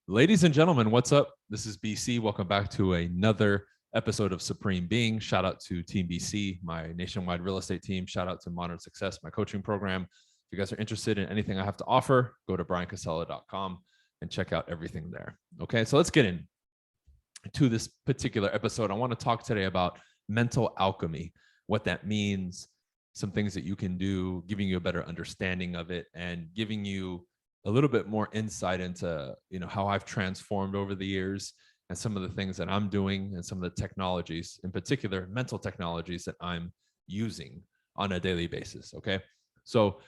Ladies and gentlemen, what's up? This is BC. Welcome back to another episode of Supreme Being. Shout out to Team BC, my nationwide real estate team. Shout out to Modern Success, my coaching program. If you guys are interested in anything I have to offer, go to bryancasella.com and check out everything there. Okay, so let's get into this particular episode. I want to talk today about mental alchemy, what that means, some things that you can do, giving you a better understanding of it, and giving you a little bit more insight into, how I've transformed over the years and some of the things that I'm doing and some of the technologies, in particular, mental technologies that I'm using on a daily basis. Okay. So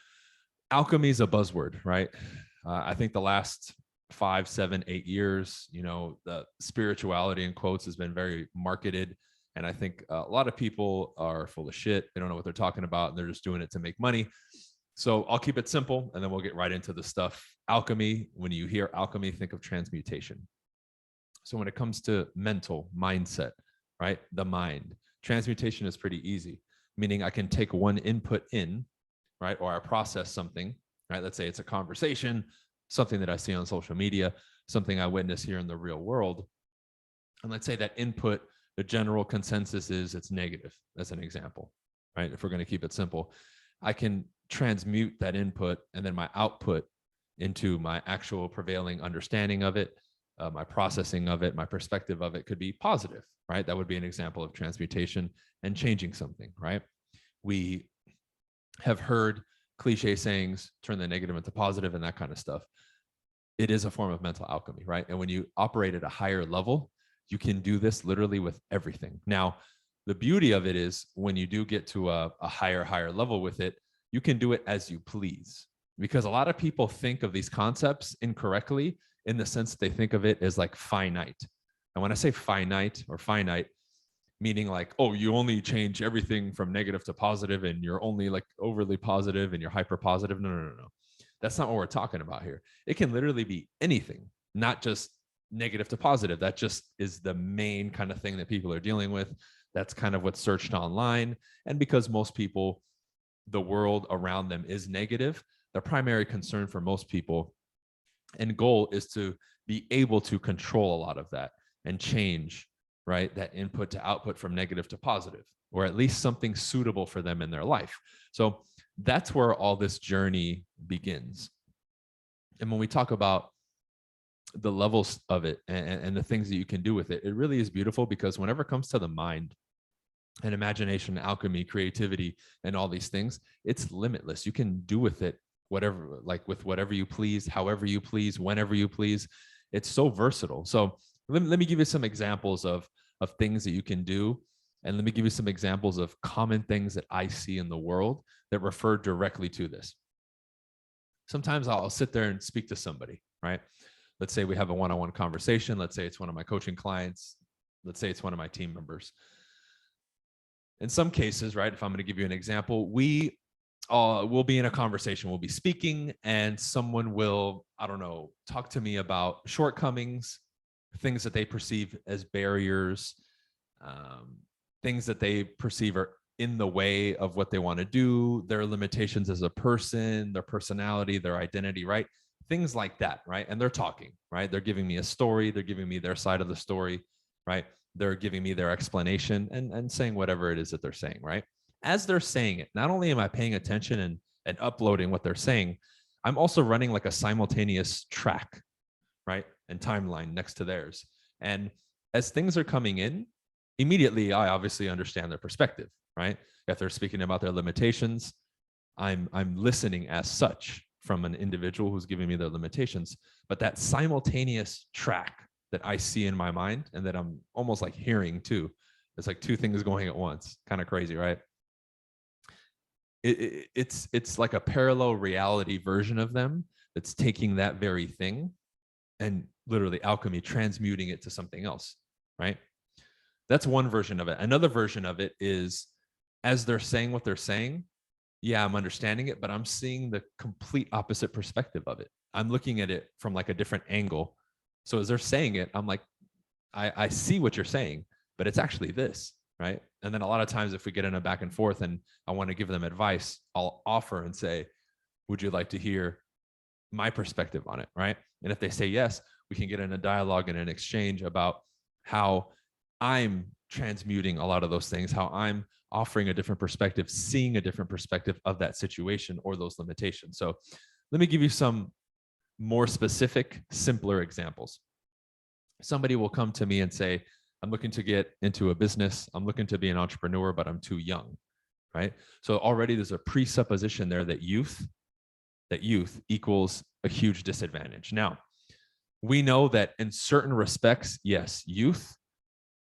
alchemy is a buzzword, right? I think the last 5, 7, 8 years, the spirituality in quotes has been very marketed. And I think a lot of people are full of shit. They don't know what they're talking about, and they're just doing it to make money. So I'll keep it simple, and then we'll get right into the stuff. Alchemy, when you hear alchemy, think of transmutation. So when it comes to mental mindset, right, the mind, transmutation is pretty easy, meaning I can take one input in, right, or I process something, right? Let's say it's a conversation, something that I see on social media, something I witness here in the real world. And let's say that input, the general consensus is it's negative. That's an example, right? If we're going to keep it simple, I can transmute that input and then my output into my actual prevailing understanding of it, my processing of it, my perspective of it could be positive, right? That would be an example of transmutation and changing something, right? We have heard cliche sayings, turn the negative into positive and that kind of stuff. It is a form of mental alchemy, right? And when you operate at a higher level, you can do this literally with everything. Now, the beauty of it is when you do get to a higher level with it, you can do it as you please, because a lot of people think of these concepts incorrectly in the sense that they think of it as like finite. And when I say finite, meaning like, oh, you only change everything from negative to positive and you're only like overly positive and you're hyper positive. No. That's not what we're talking about here. It can literally be anything, not just negative to positive. That just is the main kind of thing that people are dealing with. That's kind of what's searched online. And because most people, the world around them is negative, the primary concern for most people and goal is to be able to control a lot of that and change, right, that input to output from negative to positive, or at least something suitable for them in their life. So that's where all this journey begins. And when we talk about the levels of it and the things that you can do with it, it really is beautiful, because whenever it comes to the mind and imagination, alchemy, creativity, and all these things, it's limitless. You can do with it whatever, like with whatever you please, however you please, whenever you please. It's so versatile. So let me give you some examples of things that you can do. And let me give you some examples of common things that I see in the world that refer directly to this. Sometimes I'll sit there and speak to somebody, right? Let's say we have a one-on-one conversation. Let's say it's one of my coaching clients. Let's say it's one of my team members. In some cases, right, if I'm going to give you an example, we'll be in a conversation, we'll be speaking, and someone will, I don't know, talk to me about shortcomings, things that they perceive as barriers, things that they perceive are in the way of what they want to do, their limitations as a person, their personality, their identity, right? Things like that, right? And they're talking, right? They're giving me a story. They're giving me their side of the story, right? They're giving me their explanation and saying whatever it is that they're saying, right? As they're saying it, not only am I paying attention and uploading what they're saying, I'm also running like a simultaneous track, right? And timeline next to theirs. And as things are coming in, immediately I obviously understand their perspective, right? If they're speaking about their limitations, I'm listening as such from an individual who's giving me their limitations. But that simultaneous track that I see in my mind and that I'm almost like hearing too, it's like two things going at once. Kind of crazy, right? It's like a parallel reality version of them that's taking that very thing and literally alchemy, transmuting it to something else, right? That's one version of it. Another version of it is, as they're saying what they're saying, yeah, I'm understanding it, but I'm seeing the complete opposite perspective of it. I'm looking at it from like a different angle. So as they're saying it, I'm like, I see what you're saying, but it's actually this, right? And then a lot of times if we get in a back and forth and I want to give them advice, I'll offer and say, would you like to hear my perspective on it, right? And if they say yes, we can get in a dialogue and an exchange about how I'm transmuting a lot of those things, how I'm offering a different perspective, seeing a different perspective of that situation or those limitations. So let me give you some more specific, simpler examples. Somebody will come to me and say, I'm looking to get into a business. I'm looking to be an entrepreneur, but I'm too young, right? So already there's a presupposition there that youth equals a huge disadvantage. Now, we know that in certain respects, yes, youth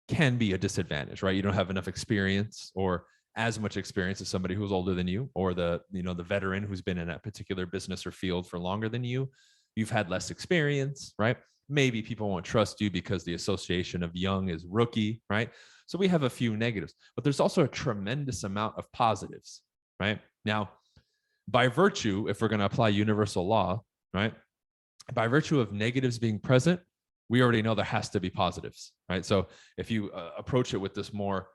can be a disadvantage, right? You don't have enough experience or as much experience as somebody who's older than you, or the veteran who's been in that particular business or field for longer than you. You've had less experience, right? Maybe people won't trust you because the association of young is rookie, right? So we have a few negatives, but there's also a tremendous amount of positives, right? Now, by virtue, if we're going to apply universal law, right? By virtue of negatives being present, we already know there has to be positives, right? So if you approach it with this more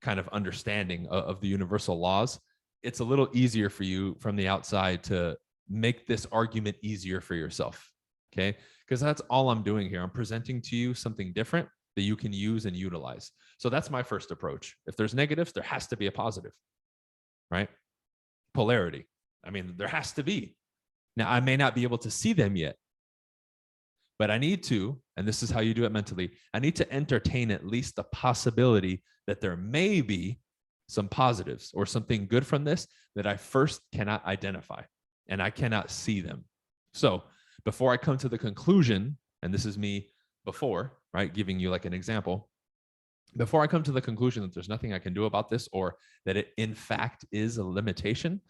kind of understanding of the universal laws, it's a little easier for you from the outside to make this argument easier for yourself, okay? Because that's all I'm doing here. I'm presenting to you something different that you can use and utilize. So that's my first approach. If there's negatives, there has to be a positive, right? Polarity. I mean, there has to be. Now, I may not be able to see them yet, but I need to, and this is how you do it mentally, I need to entertain at least the possibility that there may be some positives or something good from this that I first cannot identify and I cannot see them. So before I come to the conclusion, and this is me before, right, giving you like an example, before I come to the conclusion that there's nothing I can do about this or that it in fact is a limitation,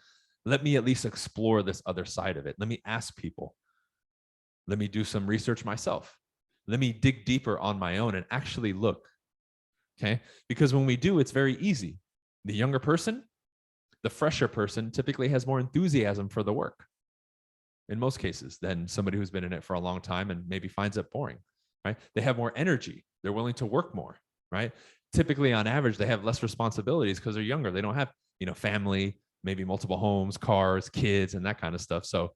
let me at least explore this other side of it. Let me ask people. Let me do some research myself. Let me dig deeper on my own and actually look, okay? Because when we do, it's very easy. The younger person, the fresher person typically has more enthusiasm for the work in most cases than somebody who's been in it for a long time and maybe finds it boring, right? They have more energy. They're willing to work more, right? Typically on average, they have less responsibilities because they're younger. They don't have, family, maybe multiple homes, cars, kids, and that kind of stuff. So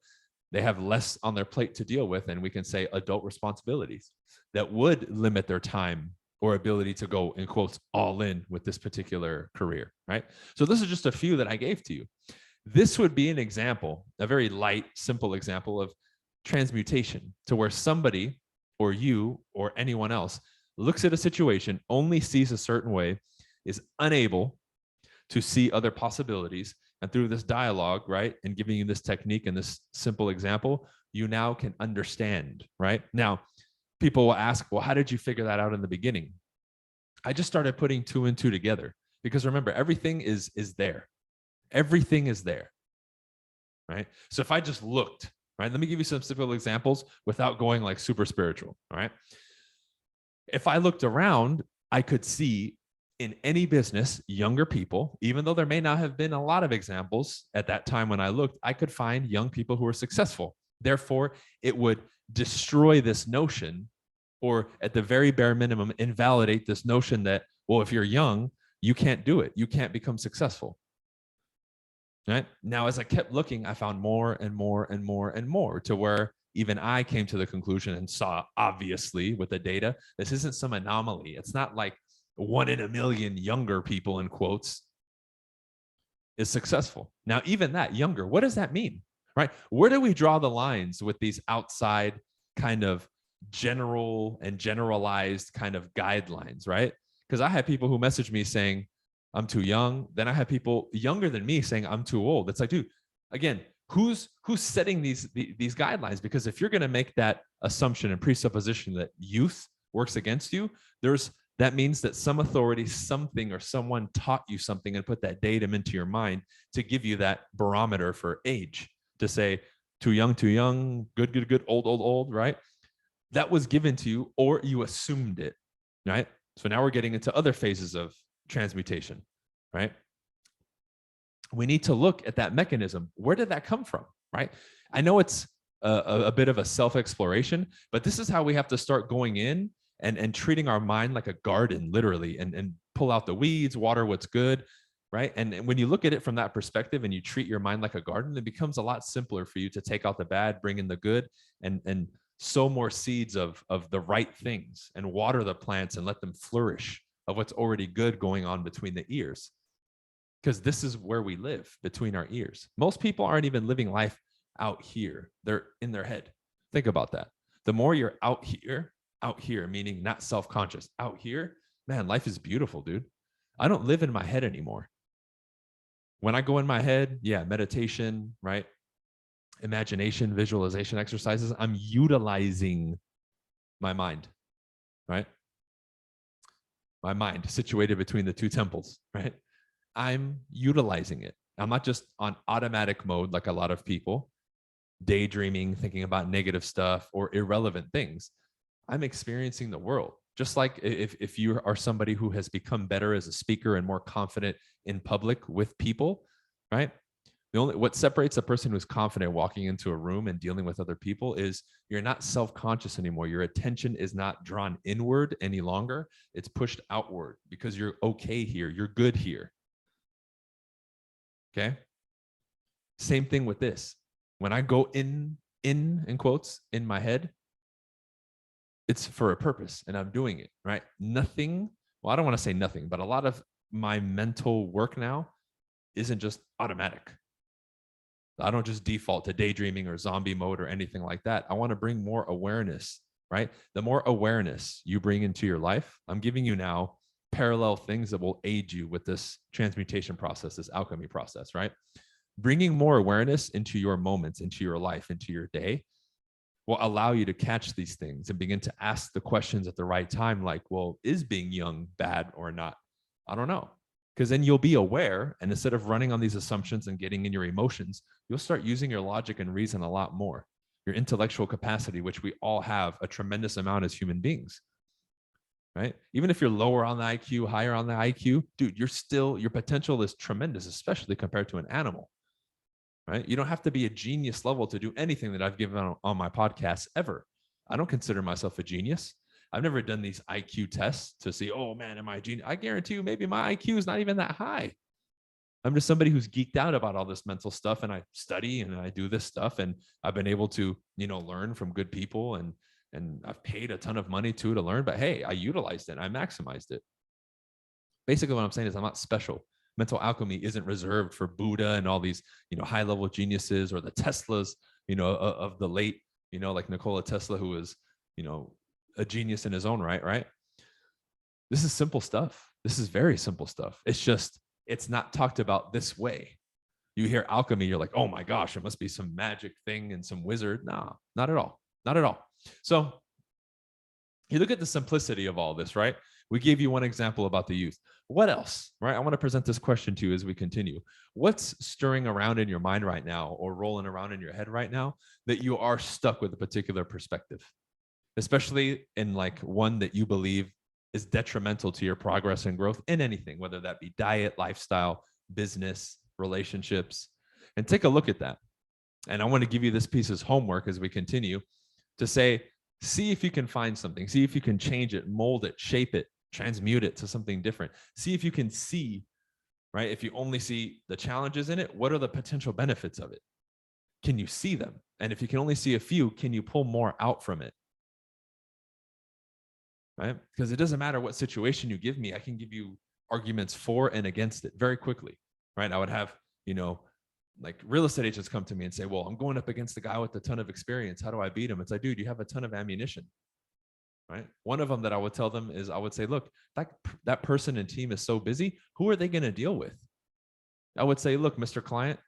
they have less on their plate to deal with, and we can say adult responsibilities that would limit their time or ability to go, in quotes, all in with this particular career, right? So this is just a few that I gave to you. This would be an example, a very light, simple example of transmutation, to where somebody or you or anyone else looks at a situation, only sees a certain way, is unable to see other possibilities. And through this dialogue, right, and giving you this technique and this simple example, you now can understand, right? Now, people will ask, well, how did you figure that out in the beginning? I just started putting two and two together because remember, everything is there. Everything is there, right? So if I just looked, right, let me give you some simple examples without going like super spiritual, all right? If I looked around, I could see in any business, younger people, even though there may not have been a lot of examples at that time when I looked, I could find young people who were successful. Therefore, it would destroy this notion, or at the very bare minimum, invalidate this notion that, well, if you're young, you can't do it. You can't become successful. Right? Now, as I kept looking, I found more and more and more and more to where even I came to the conclusion and saw, obviously, with the data, this isn't some anomaly. It's not like 1 in a million younger people, in quotes, is successful. Now, even that younger, what does that mean, right? Where do we draw the lines with these outside kind of general and generalized kind of guidelines, right? Because I had people who messaged me saying, I'm too young. Then I have people younger than me saying I'm too old. It's like, dude, again, who's setting these guidelines? Because if you're going to make that assumption and presupposition that youth works against you, that means that some authority, something, or someone taught you something and put that datum into your mind to give you that barometer for age, to say too young, good, old, right? That was given to you, or you assumed it, right? So now we're getting into other phases of transmutation, right? We need to look at that mechanism. Where did that come from, right? I know it's a bit of a self-exploration, but this is how we have to start going in and treating our mind like a garden, literally, and pull out the weeds, water what's good, right? And when you look at it from that perspective and you treat your mind like a garden, it becomes a lot simpler for you to take out the bad, bring in the good, and sow more seeds of the right things and water the plants and let them flourish of what's already good going on between the ears. Because this is where we live, between our ears. Most people aren't even living life out here. They're in their head. Think about that. The more you're out here, meaning not self-conscious, out here, man, life is beautiful, dude. I don't live in my head anymore. When I go in my head, yeah, meditation, right? Imagination, visualization exercises, I'm utilizing my mind, right? My mind situated between the two temples, right? I'm utilizing it. I'm not just on automatic mode like a lot of people, daydreaming, thinking about negative stuff or irrelevant things. I'm experiencing the world. Just like if you are somebody who has become better as a speaker and more confident in public with people, right? What separates a person who's confident walking into a room and dealing with other people is you're not self-conscious anymore. Your attention is not drawn inward any longer. It's pushed outward because you're okay here. You're good here. Okay. Same thing with this. When I go in quotes, in my head, it's for a purpose and I'm doing it, right? Nothing, well, I don't want to say nothing, but a lot of my mental work now isn't just automatic. I don't just default to daydreaming or zombie mode or anything like that. I want to bring more awareness, right? The more awareness you bring into your life, I'm giving you now parallel things that will aid you with this transmutation process, this alchemy process, right? Bringing more awareness into your moments, into your life, into your day will allow you to catch these things and begin to ask the questions at the right time, like, well, is being young bad or not? I don't know. Because then you'll be aware, and instead of running on these assumptions and getting in your emotions, you'll start using your logic and reason a lot more. Your intellectual capacity, which we all have a tremendous amount as human beings, right? Even if you're lower on the IQ, higher on the IQ, dude, your potential is tremendous, especially compared to an animal, right? You don't have to be a genius level to do anything that I've given on my podcast ever. I don't consider myself a genius. I've never done these IQ tests to see, oh man, am I a genius? I guarantee you, maybe my IQ is not even that high. I'm just somebody who's geeked out about all this mental stuff, and I study and I do this stuff, and I've been able to, learn from good people, and I've paid a ton of money to learn. But hey, I utilized it. I maximized it. Basically, what I'm saying is I'm not special. Mental alchemy isn't reserved for Buddha and all these, high-level geniuses or the Teslas, of the late, like Nikola Tesla, who was, a genius in his own right, right? This is simple stuff. This is very simple stuff. It's not talked about this way. You hear alchemy, you're like, oh my gosh, it must be some magic thing and some wizard. No, not at all. Not at all. So you look at the simplicity of all this, right? We gave you one example about the youth. What else, right? I want to present this question to you as we continue. What's stirring around in your mind right now or rolling around in your head right now that you are stuck with a particular perspective, especially in like one that you believe is detrimental to your progress and growth in anything, whether that be diet, lifestyle, business, relationships, and take a look at that. And I want to give you this piece as homework as we continue to say, see if you can find something, see if you can change it, mold it, shape it, transmute it to something different. See if you can see, right? If you only see the challenges in it, what are the potential benefits of it? Can you see them? And if you can only see a few, can you pull more out from it? Right? Because it doesn't matter what situation you give me, I can give you arguments for and against it very quickly, right? I would have, like real estate agents come to me and say, well, I'm going up against the guy with a ton of experience. How do I beat him? It's like, dude, you have a ton of ammunition, right? One of them that I would tell them is I would say, look, that person and team is so busy. Who are they going to deal with? I would say, look, Mr. Client,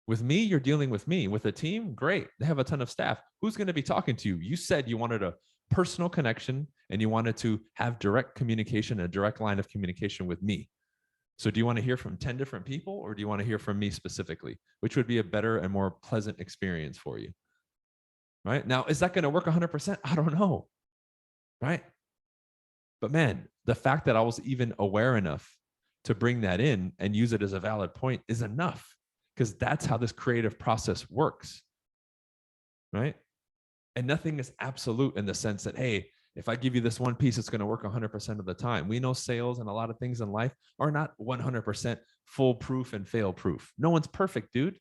with me, you're dealing with me. With a team, great. They have a ton of staff. Who's going to be talking to you? You said you wanted a personal connection and you wanted to have direct communication, a direct line of communication with me. So do you want to hear from 10 different people, or do you want to hear from me specifically, which would be a better and more pleasant experience for you? Right? Now, is that going to work 100%? I don't know. Right? But man, the fact that I was even aware enough to bring that in and use it as a valid point is enough, because that's how this creative process works. Right? And nothing is absolute in the sense that, hey, if I give you this one piece, it's going to work 100% of the time. We know sales and a lot of things in life are not 100% foolproof and fail proof. No one's perfect, dude.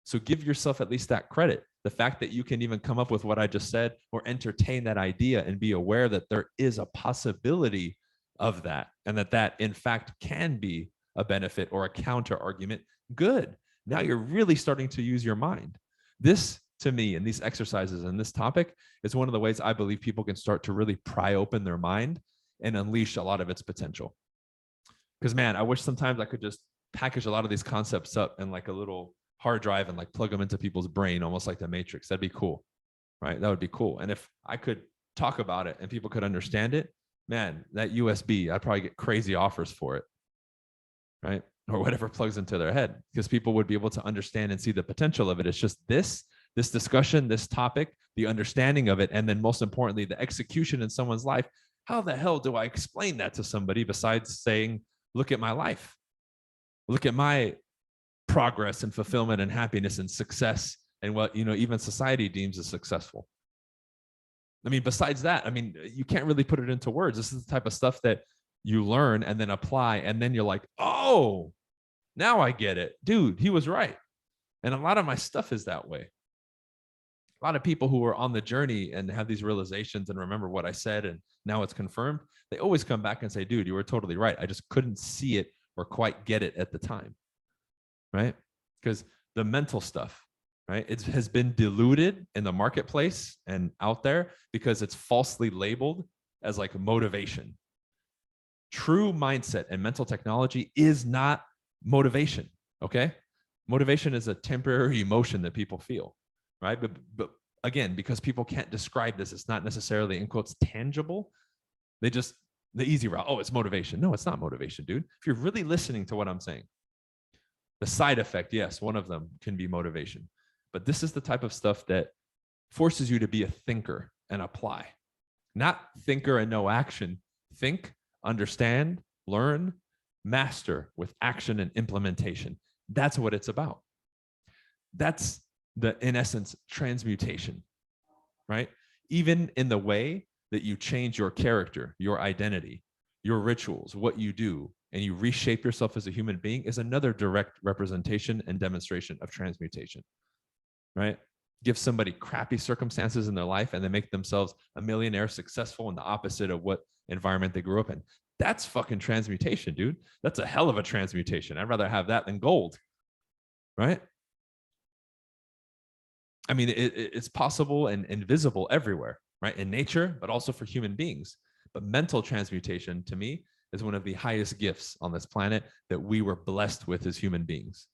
So give yourself at least that credit. The fact that you can even come up with what I just said or entertain that idea and be aware that there is a possibility of that, and that in fact can be a benefit or a counter argument. Good. Now you're really starting to use your mind. This, to me, and these exercises and this topic is one of the ways I believe people can start to really pry open their mind and unleash a lot of its potential. Because, man, I wish sometimes I could just package a lot of these concepts up in like a little hard drive and like plug them into people's brain, almost like the Matrix. That'd be cool, right? That would be cool. And if I could talk about it and people could understand it, man, that USB, I'd probably get crazy offers for it, right? Or whatever plugs into their head, because people would be able to understand and see the potential of it. It's just this discussion, this topic, the understanding of it, and then most importantly, the execution in someone's life. How the hell do I explain that to somebody besides saying, look at my life, look at my progress and fulfillment and happiness and success and what, even society deems as successful. I mean, besides that, I mean, you can't really put it into words. This is the type of stuff that you learn and then apply, and then you're like, oh, now I get it. Dude, he was right. And a lot of my stuff is that way. A lot of people who are on the journey and have these realizations and remember what I said and now it's confirmed, they always come back and say, dude, you were totally right. I just couldn't see it or quite get it at the time, right? Because the mental stuff, right, it has been diluted in the marketplace and out there because it's falsely labeled as like motivation. True mindset and mental technology is not motivation, okay? Motivation is a temporary emotion that people feel, right? But again, because people can't describe this, it's not necessarily, in quotes, tangible. They just, the easy route, oh, it's motivation. No, it's not motivation, dude. If you're really listening to what I'm saying, the side effect, yes, one of them can be motivation. But this is the type of stuff that forces you to be a thinker and apply. Not thinker and no action. Think, understand, learn, master with action and implementation. That's what it's about. That's in essence, transmutation, right? Even in the way that you change your character, your identity, your rituals, what you do, and you reshape yourself as a human being is another direct representation and demonstration of transmutation, right? Give somebody crappy circumstances in their life and they make themselves a millionaire, successful in the opposite of what environment they grew up in. That's fucking transmutation, dude. That's a hell of a transmutation. I'd rather have that than gold, right? I mean, it's possible and visible everywhere, right? In nature, but also for human beings. But mental transmutation, to me, is one of the highest gifts on this planet that we were blessed with as human beings.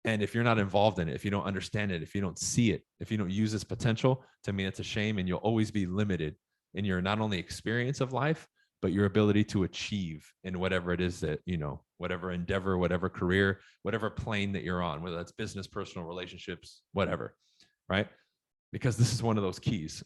And if you're not involved in it, if you don't understand it, if you don't see it, if you don't use its potential, to me, it's a shame. And you'll always be limited in your not only experience of life, but your ability to achieve in whatever it is that, whatever endeavor, whatever career, whatever plane that you're on, whether that's business, personal relationships, whatever, right? Because this is one of those keys.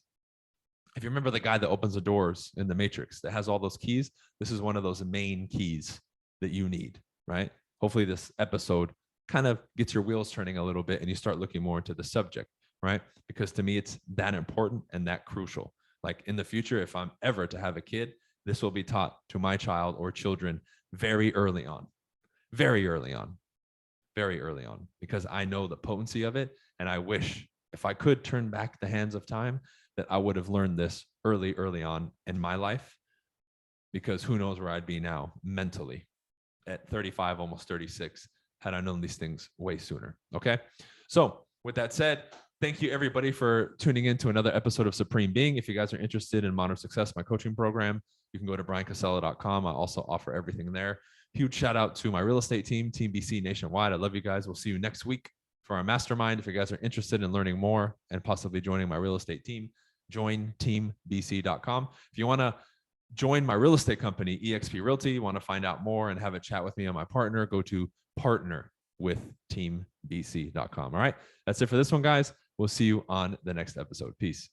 If you remember the guy that opens the doors in the Matrix that has all those keys, this is one of those main keys that you need, right? Hopefully this episode kind of gets your wheels turning a little bit and you start looking more into the subject, right? Because to me, it's that important and that crucial. Like in the future, if I'm ever to have a kid, this will be taught to my child or children very early on, very early on, very early on, because I know the potency of it. And I wish if I could turn back the hands of time, that I would have learned this early on in my life, because who knows where I'd be now mentally at 35, almost 36, had I known these things way sooner. Okay. So with that said, thank you everybody for tuning in to another episode of Supreme Being. If you guys are interested in Modern Success, my coaching program, you can go to bryancasella.com. I also offer everything there. Huge shout out to my real estate team, Team BC nationwide. I love you guys. We'll see you next week for our mastermind. If you guys are interested in learning more and possibly joining my real estate team, join teambc.com. If you want to join my real estate company, eXp Realty, you want to find out more and have a chat with me and my partner, go to partnerwithteambc.com. All right. That's it for this one, guys. We'll see you on the next episode. Peace.